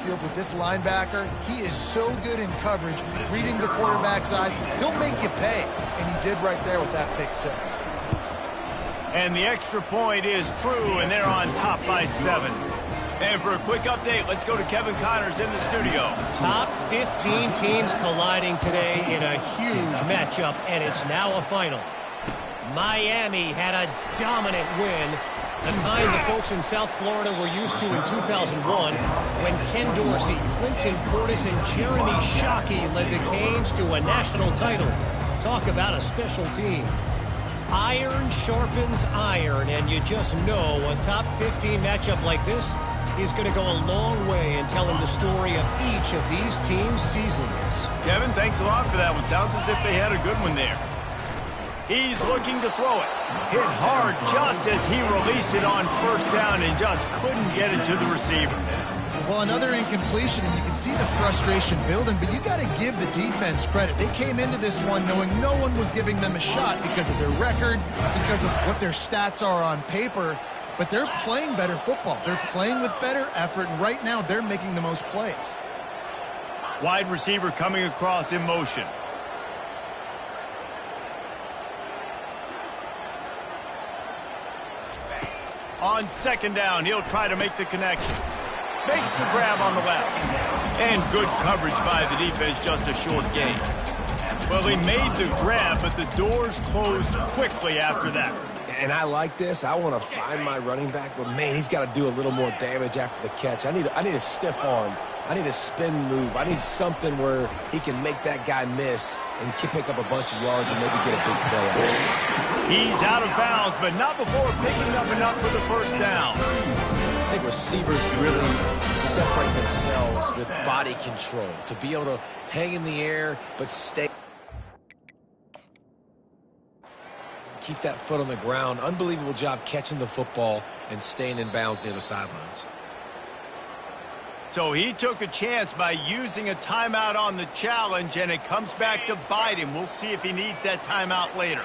field with this linebacker. He is so good in coverage, reading the quarterback's eyes. He'll make you pay, and he did right there with that pick six. And the extra point is true, and they're on top by 7. And for a quick update, let's go to Kevin Connors in the studio. Top 15 teams colliding today in a huge matchup, and it's now a final. Miami had a dominant win, the kind the folks in South Florida were used to in 2001 when Ken Dorsey, Clinton Portis, and Jeremy Shockey led the Canes to a national title. Talk about a special team. Iron sharpens iron, and you just know a top 15 matchup like this is going to go a long way in telling the story of each of these teams' seasons. Kevin, thanks a lot for that one. Sounds as if they had a good one there. He's looking to throw it. Hit hard just as he released it on first down and just couldn't get it to the receiver. Well, another incompletion, and you can see the frustration building, but you got to give the defense credit. They came into this one knowing no one was giving them a shot because of their record, because of what their stats are on paper, but they're playing better football. They're playing with better effort, and right now they're making the most plays. Wide receiver coming across in motion. On second down, he'll try to make the connection. Makes the grab on the left. And good coverage by the defense, just a short gain. Well, he made the grab, but the doors closed quickly after that. And I like this. I want to find my running back, but man, he's got to do a little more damage after the catch. I need a stiff arm. I need a spin move. I need something where he can make that guy miss and pick up a bunch of yards and maybe get a big play out of it. He's out of bounds, but not before picking up enough for the first down. I think receivers really separate themselves with body control to be able to hang in the air but stay. Keep that foot on the ground. Unbelievable job catching the football and staying in bounds near the sidelines. So he took a chance by using a timeout on the challenge, and it comes back to bite him. We'll see if he needs that timeout later.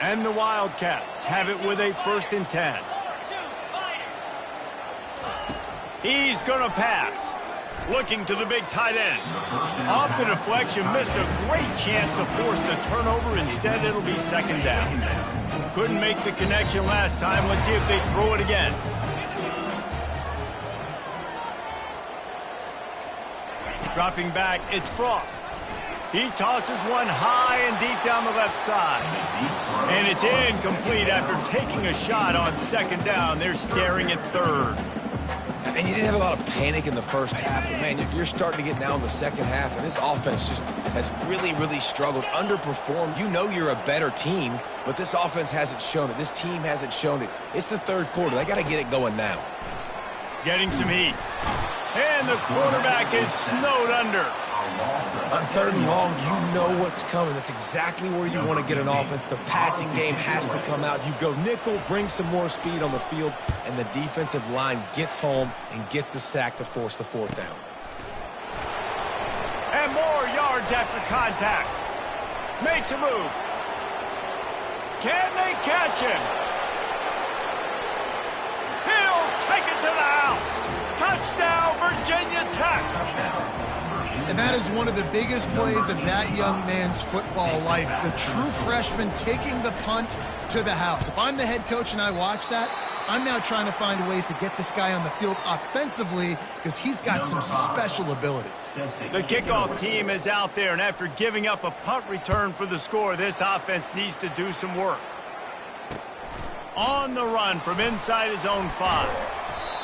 And the Wildcats have it with a 1st and 10. He's going to pass. Looking to the big tight end. Off the deflection, missed a great chance to force the turnover. Instead, it'll be 2nd down. Couldn't make the connection last time. Let's see if they throw it again. Dropping back, it's Frost. He tosses one high and deep down the left side. And it's incomplete after taking a shot on 2nd down. They're staring at 3rd. And you didn't have a lot of panic in the first half, but man, you're starting to get now in the second half, and this offense just has really struggled, underperformed. You know you're a better team, but this offense hasn't shown it. This team hasn't shown it. It's the 3rd quarter. They got to get it going now. Getting some heat. And the quarterback is snowed under. On 3rd and long, you know what's coming. That's exactly where you want to get an offense. The passing game has to come out. You go nickel, bring some more speed on the field, and the defensive line gets home and gets the sack to force the 4th down. And more yards after contact. Makes a move. Can they catch him? He'll take it to the house. Touchdown, Virginia Tech. And that is one of the biggest plays of that young man's football life. The true freshman taking the punt to the house. If I'm the head coach and I watch that, I'm now trying to find ways to get this guy on the field offensively because he's got some special ability. The kickoff team is out there, and after giving up a punt return for the score, this offense needs to do some work. On the run from inside his own 5.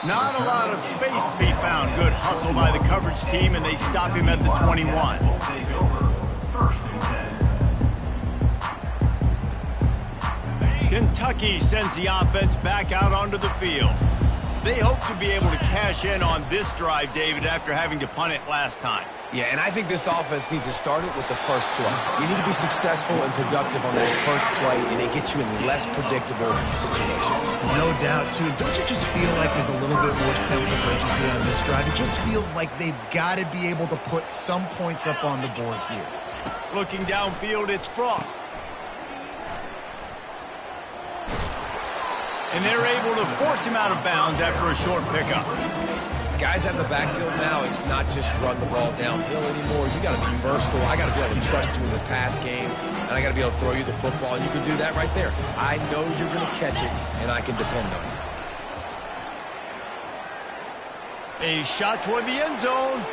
Not a lot of space to be found. Good hustle by the coverage team, and they stop him at the 21. Kentucky sends the offense back out onto the field. They hope to be able to cash in on this drive, David, after having to punt it last time. Yeah, and I think this offense needs to start it with the first play. You need to be successful and productive on that first play, and it gets you in less predictable situations. No doubt, too. Don't you just feel like there's a little bit more sense of urgency on this drive? It just feels like they've got to be able to put some points up on the board here. Looking downfield, it's Frost. And they're able to force him out of bounds after a short pickup. guys out of the backfield now, it's not just run the ball downhill anymore. You got to be versatile. I got to be able to trust you in the pass game, and I got to be able to throw you the football, and you can do that right there. I know you're going to catch it, and I can depend on you. A shot toward the end zone,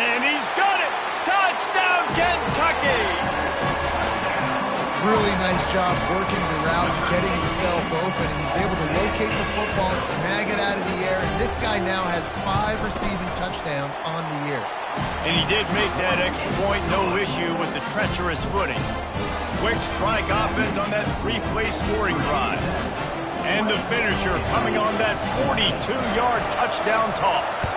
and he's got it. Touchdown, Kentucky! Really nice job working the route, getting himself open, and he's able to locate the football, snag it out of the air, and this guy now has 5 receiving touchdowns on the year. And he did make that extra point, no issue with the treacherous footing. Quick strike offense on that 3-play scoring drive. And the finisher coming on that 42-yard touchdown toss.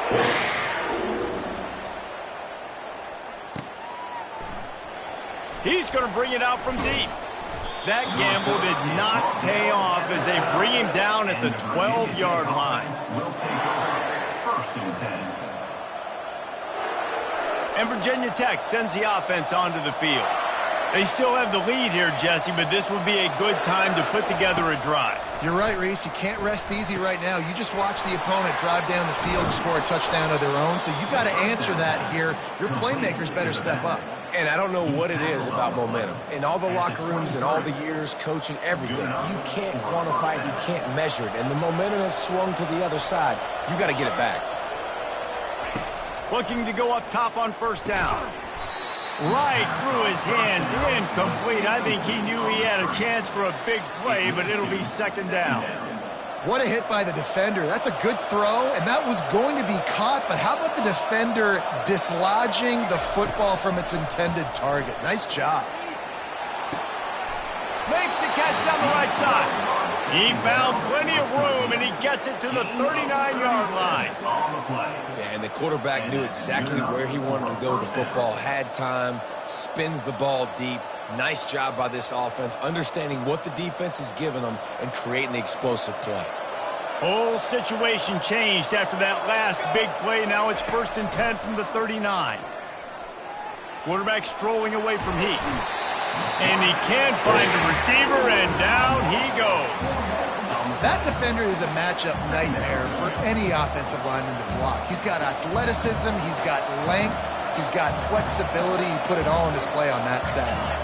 He's going to bring it out from deep. That gamble did not pay off as they bring him down at the 12-yard line. And Virginia Tech sends the offense onto the field. They still have the lead here, Jesse, but this would be a good time to put together a drive. You're right, Reese. You can't rest easy right now. You just watch the opponent drive down the field and score a touchdown of their own, so you've got to answer that here. Your playmakers better step up. And I don't know what it is about momentum. In all the locker rooms and all the years, coaching, everything, you can't quantify it, you can't measure it. And the momentum has swung to the other side. You got to get it back. Looking to go up top on first down. Right through his hands, incomplete. I think he knew he had a chance for a big play, but it'll be second down. What a hit by the defender. That's a good throw, and that was going to be caught, but how about the defender dislodging the football from its intended target? Nice job. Makes the catch down the right side. He found plenty of room, and he gets it to the 39-yard line. Yeah, and the quarterback knew exactly where he wanted to go with the football, had time, spins the ball deep. Nice job by this offense, understanding what the defense is giving them and creating the explosive play. Whole situation changed after that last big play. Now it's 1st and 10 from the 39. Quarterback strolling away from heat. And he can't find the receiver, and down he goes. That defender is a matchup nightmare for any offensive lineman to block. He's got athleticism, he's got length, he's got flexibility. He put it all on display on that side.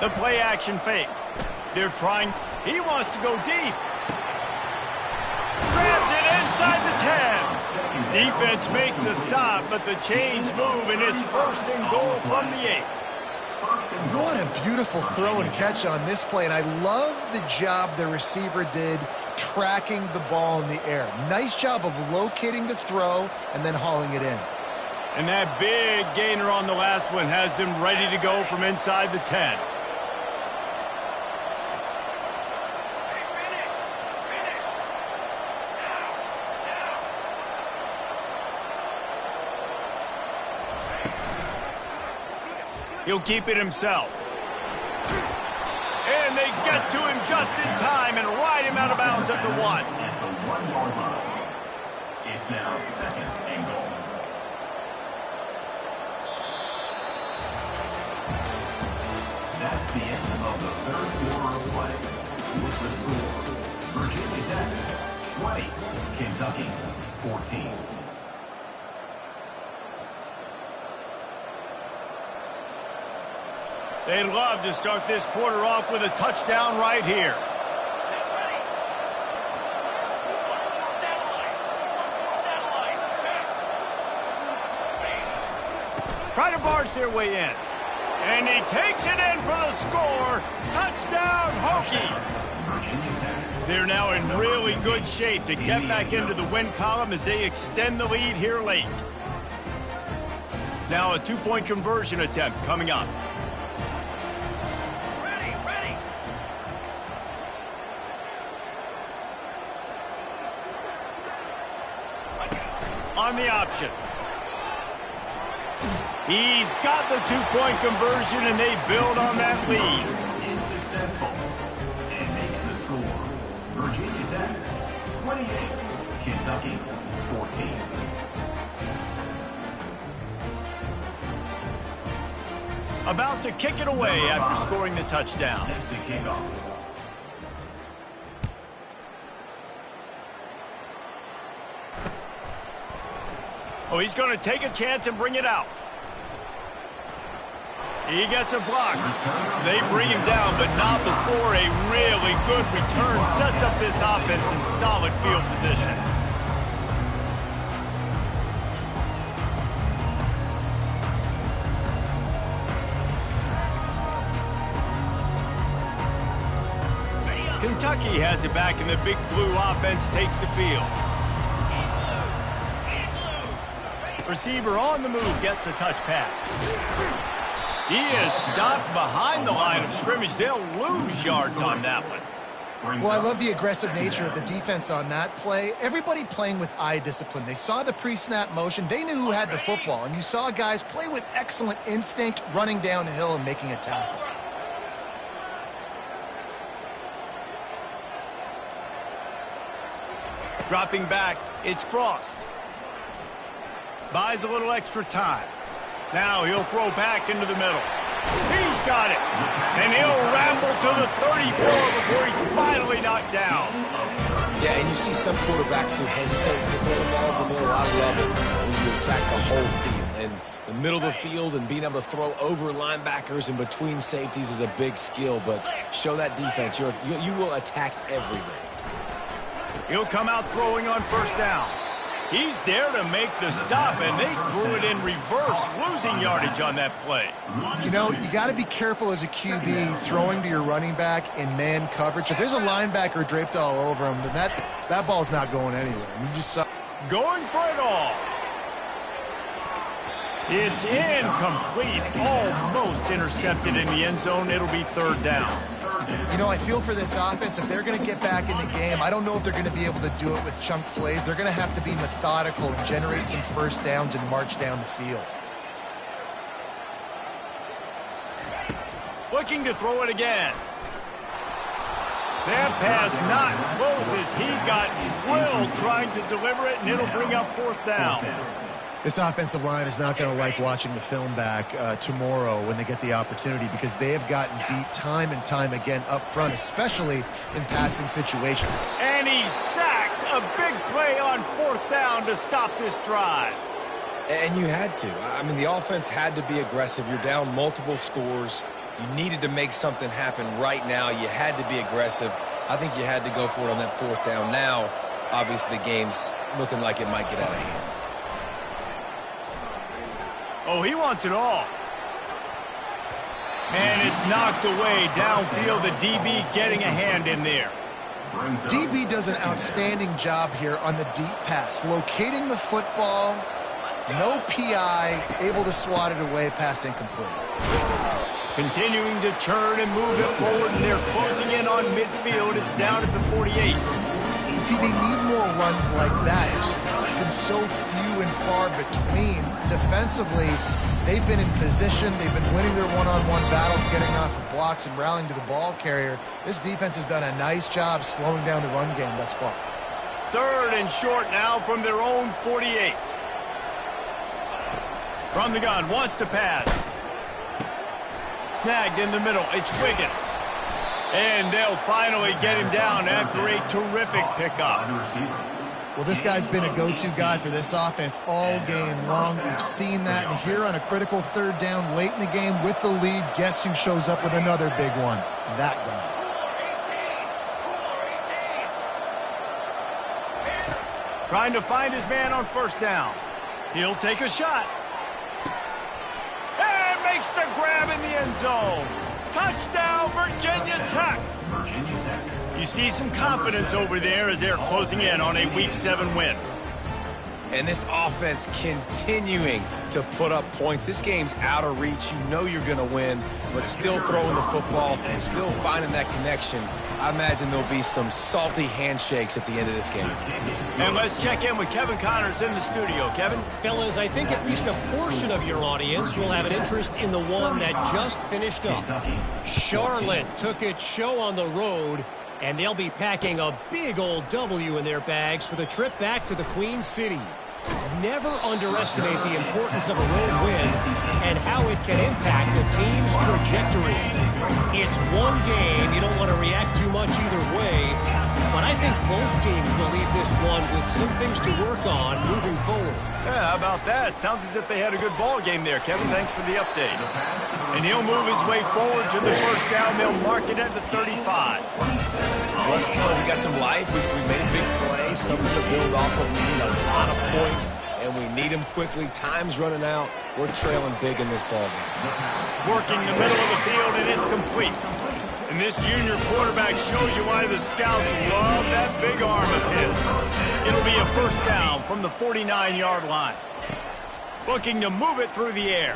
The play action fake. They're trying. He wants to go deep. Grabs it inside the 10. Defense makes a stop, but the chains move, and it's 1st and goal from the 8. What a beautiful throw and catch on this play, and I love the job the receiver did tracking the ball in the air. Nice job of locating the throw and then hauling it in. And that big gainer on the last one has them ready to go from inside the 10. He'll keep it himself. And they get to him just in time and ride him out of bounds at the 1. At the 1-yard line. It's now 2nd and goal. That's the end of the 3rd quarter of play. With the score, Virginia Tech 20, Kentucky 14. They'd love to start this quarter off with a touchdown right here. Try to barge their way in. And he takes it in for the score. Touchdown, Hokies. They're now in really good shape to get back into the win column as they extend the lead here late. Now a 2-point conversion attempt coming up. On the option. He's got the 2-point conversion, and they build on that lead. Is successful and makes the score. Virginia Tech 28, Kentucky 14. About to kick it away after scoring the touchdown. Set to kick off. Oh, he's going to take a chance and bring it out. He gets a block. They bring him down, but not before a really good return sets up this offense in solid field position. Kentucky has it back, and the Big Blue offense takes the field. Receiver on the move gets the touch pass. He is stopped behind the line of scrimmage. They'll lose yards on that one. Well, I love the aggressive nature of the defense on that play. Everybody playing with eye discipline. They saw the pre-snap motion. They knew who had the football, and you saw guys play with excellent instinct, running downhill and making a tackle. Dropping back, it's Frost. Buys a little extra time. Now he'll throw back into the middle. He's got it. And he'll ramble to the 34 before he's finally knocked down. Yeah, and you see some quarterbacks who hesitate to throw the ball in the middle. I love it when you attack the whole field. And the middle of the field and being able to throw over linebackers and between safeties is a big skill. But show that defense. You will attack everything. He'll come out throwing on first down. He's there to make the stop, and they threw it in reverse, losing yardage on that play. You know, you got to be careful as a QB throwing to your running back in man coverage. If there's a linebacker draped all over him, then that ball's not going anywhere. And you just saw going for it all. It's incomplete, almost intercepted in the end zone. It'll be third down. You know, I feel for this offense, if they're going to get back in the game, I don't know if they're going to be able to do it with chunk plays. They're going to have to be methodical and generate some first downs and march down the field. Looking to throw it again. That pass not close as he got drilled trying to deliver it, and it'll bring up fourth down. This offensive line is not going to like watching the film back tomorrow when they get the opportunity, because they have gotten beat time and time again up front, especially in passing situations. And he sacked. A big play on fourth down to stop this drive. And you had to. I mean, the offense had to be aggressive. You're down multiple scores. You needed to make something happen right now. You had to be aggressive. I think you had to go for it on that fourth down. Now, obviously, the game's looking like it might get out of hand. Oh, he wants it all. And it's knocked away downfield. The DB getting a hand in there. DB does an outstanding job here on the deep pass, locating the football, no PI, able to swat it away, pass incomplete. Continuing to churn and move it forward, and they're closing in on midfield. It's down at the 48. See, they need more runs like that. It's been so few and far between. Defensively, they've been in position. They've been winning their one-on-one battles, getting off of blocks and rallying to the ball carrier. This defense has done a nice job slowing down the run game thus far. Third and short now from their own 48. From the gun, wants to pass. Snagged in the middle. It's Wiggins. And they'll finally get him down after a terrific pickup. Well, this guy's been a go-to guy for this offense all game long. We've seen that. And here on a critical third down late in the game with the lead, guess who shows up with another big one? That guy. Trying to find his man on first down. He'll take a shot. And makes the grab in the end zone. Touchdown, Virginia Tech. You see some confidence over there as they're closing in on a Week 7 win. And this offense continuing to put up points. This game's out of reach. You know you're going to win, but still throwing the football, still finding that connection. I imagine there'll be some salty handshakes at the end of this game. And let's check in with Kevin Connors in the studio. Kevin? Fellas, I think at least a portion of your audience will have an interest in the one that just finished up. Charlotte took its show on the road, and they'll be packing a big old W in their bags for the trip back to the Queen City. Never underestimate the importance of a road win and how it can impact a team's trajectory. It's one game. You don't want to react too much either way, but I think both teams will leave this one with some things to work on moving forward. Yeah, how about that? Sounds as if they had a good ball game there, Kevin. Thanks for the update. And he'll move his way forward to the first down. They'll mark it at the 35. Let's go. We got some life. We made a big play, something to build off of. We need a lot of points, and we need them quickly. Time's running out. We're trailing big in this ball game. Working the middle of the field, and it's complete. And this junior quarterback shows you why the scouts love that big arm of his. It'll be a first down from the 49-yard line. Looking to move it through the air.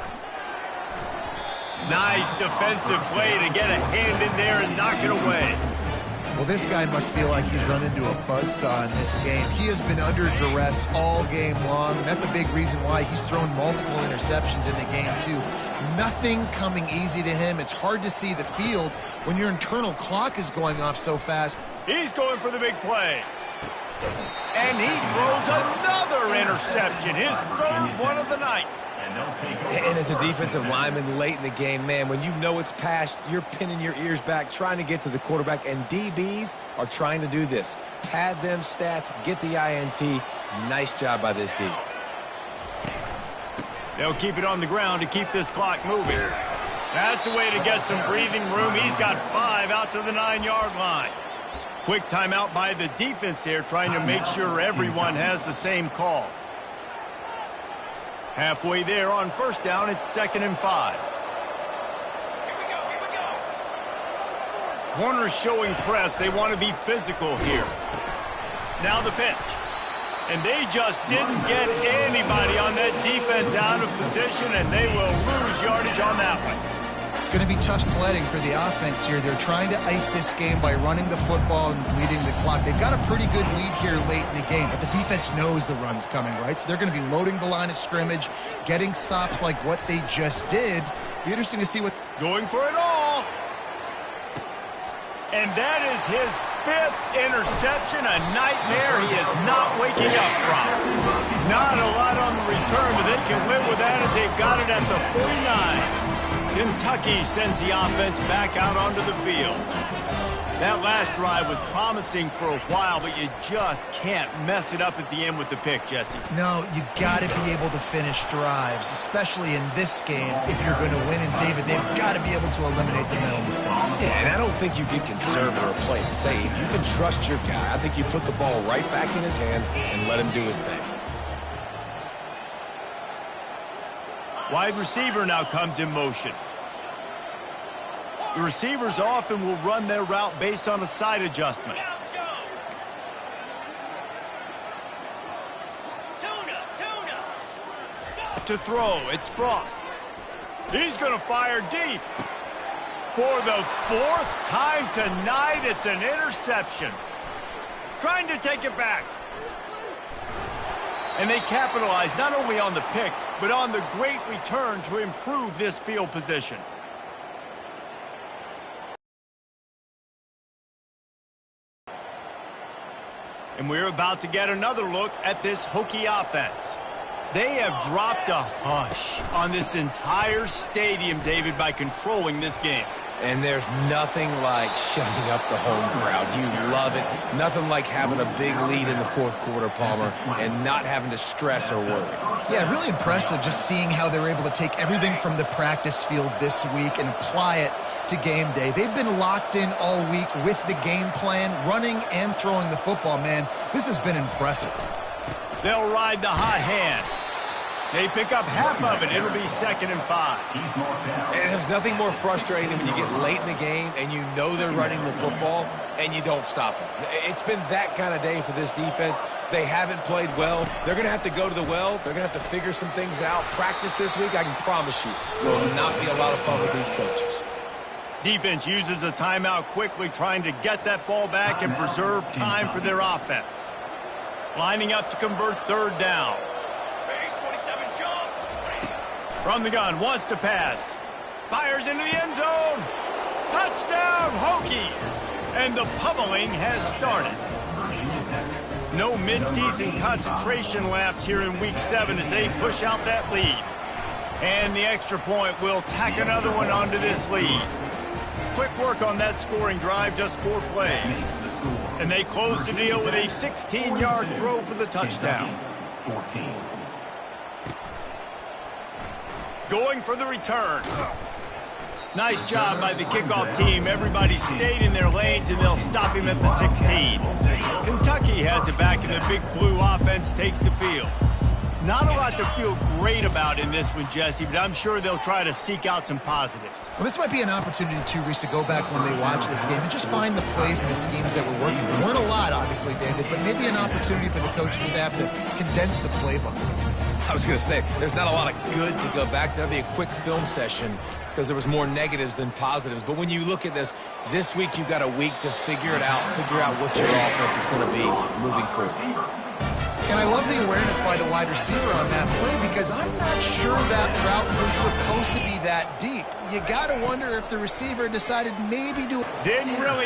Nice defensive play to get a hand in there and knock it away. Well, this guy must feel like he's run into a buzzsaw in this game. He has been under duress all game long. That's a big reason why he's thrown multiple interceptions in the game, too. Nothing coming easy to him. It's hard to see the field when your internal clock is going off so fast. He's going for the big play. And he throws another interception, his third one of the night. And as a defensive lineman late in the game, man, when you know it's past, you're pinning your ears back, trying to get to the quarterback, and DBs are trying to do this. Pad them stats, get the INT. Nice job by this D. They'll keep it on the ground to keep this clock moving. That's a way to get some breathing room. He's got 5 out to the 9-yard line. Quick timeout by the defense there, trying to make sure everyone has the same call. Halfway there on first down, it's 2nd and 5. Corners showing press. They want to be physical here. Now the pitch. And they just didn't get anybody on that defense out of position, and they will lose yardage on that one. It's going to be tough sledding for the offense here. They're trying to ice this game by running the football and bleeding the clock. They've got a pretty good lead here late in the game, but the defense knows the run's coming, right? So they're going to be loading the line of scrimmage, getting stops like what they just did. Be interesting to see what... Going for it all. And that is his 5th interception, a nightmare he is not waking up from. Not a lot on the return, but they can live with that as they've got it at the 49. Kentucky sends the offense back out onto the field. That last drive was promising for a while, but you just can't mess it up at the end with the pick, Jesse. No, you got to be able to finish drives, especially in this game if you're going to win. And, David, they've got to be able to eliminate the mental mistakes. Yeah, and I don't think you get conservative or play it safe. You can trust your guy. I think you put the ball right back in his hands and let him do his thing. Wide receiver now comes in motion. The receivers often will run their route based on a side adjustment. To throw, it's Frost. He's going to fire deep. For the 4th time tonight, it's an interception. Trying to take it back. And they capitalize not only on the pick, but on the great return to improve this field position. And we're about to get another look at this Hokie offense. They have dropped a hush on this entire stadium, David, by controlling this game. And there's nothing like shutting up the home crowd. You love it. Nothing like having a big lead in the 4th quarter, Palmer, and not having to stress or worry. Yeah, really impressive just seeing how they're able to take everything from the practice field this week and apply it to game day. They've been locked in all week with the game plan, running and throwing the football, man. This has been impressive. They'll ride the hot hand. They pick up half of it. It'll be 2nd and 5. And there's nothing more frustrating than when you get late in the game and you know they're running the football and you don't stop them. It's been that kind of day for this defense. They haven't played well. They're going to have to go to the well. They're going to have to figure some things out. Practice this week, I can promise you, will not be a lot of fun with these coaches. Defense uses a timeout quickly, trying to get that ball back and preserve time for their offense. Lining up to convert 3rd down. From the gun, wants to pass. Fires into the end zone. Touchdown, Hokies! And the pummeling has started. No midseason concentration laps here in Week 7 as they push out that lead. And the extra point will tack another one onto this lead. Quick work on that scoring drive, just 4 plays. And they close the deal with a 16-yard throw for the touchdown. 14. Going for the return. Nice job by the kickoff team. Everybody stayed in their lanes, and they'll stop him at the 16. Kentucky has it back, and the Big Blue offense takes the field. Not a lot to feel great about in this one, Jesse, but I'm sure they'll try to seek out some positives. Well, this might be an opportunity, too, Reese, to go back when they watch this game and just find the plays and the schemes that were working. There weren't a lot, obviously, David, but maybe an opportunity for the coaching staff to condense the playbook. I was going to say, there's not a lot of good to go back to. That'd be a quick film session because there was more negatives than positives. But when you look at this week you've got a week to figure it out, figure out what your offense is going to be moving forward. And I love the awareness by the wide receiver on that play because I'm not sure that route was supposed to be that deep. You got to wonder if the receiver decided maybe to... Didn't really